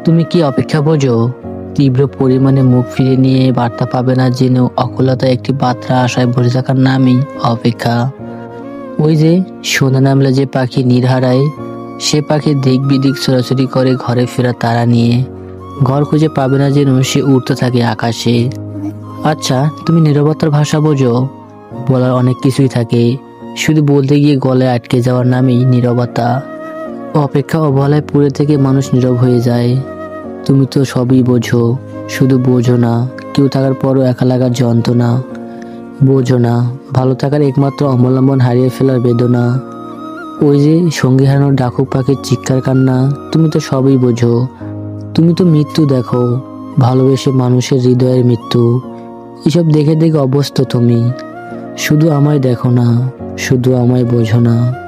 তুমি কি অপেক্ষা বোঝো? তীব্র পরিমাণে মুখ ফিরে নিয়ে বার্তা পাবে না জেনেও অকুলতা একটি বার্তা আশায় বসে থাকার নামই অপেক্ষা। ওই যে সন্ধ্যা নামলে যে পাখি নির্হারায়, সে পাখি দিক বিদিক ছোড়াছুড়ি করে ঘরে ফেরা তারা নিয়ে। ঘর খুঁজে পাবে না যেন সে উড়তে থাকে আকাশে। আচ্ছা, তুমি নীরবতার ভাষা বোঝো? বলার অনেক কিছুই থাকে, শুধু বলতে গিয়ে গলায় আটকে যাওয়ার নামই নীরবতা। অপেক্ষা অবহেলায় পুড়ে থেকে মানুষ নীরব হয়ে যায়। তুমি তো সবই বোঝো, শুধু বোঝো না কেউ থাকার পরও একা লাগার যন্ত্রণা। বোঝো না ভালো থাকার একমাত্র অবলম্বন হারিয়ে ফেলার বেদনা। ওই যে সঙ্গী হারানোর ডাকুক পাখির চিৎকার কান্না। তুমি তো সবই বোঝো। তুমি তো মৃত্যু দেখো, ভালোবেসে মানুষের হৃদয়ের মৃত্যু। এসব দেখে দেখে অভ্যস্ত তুমি। শুধু আমায় দেখো না, শুধু আমায় বোঝো না।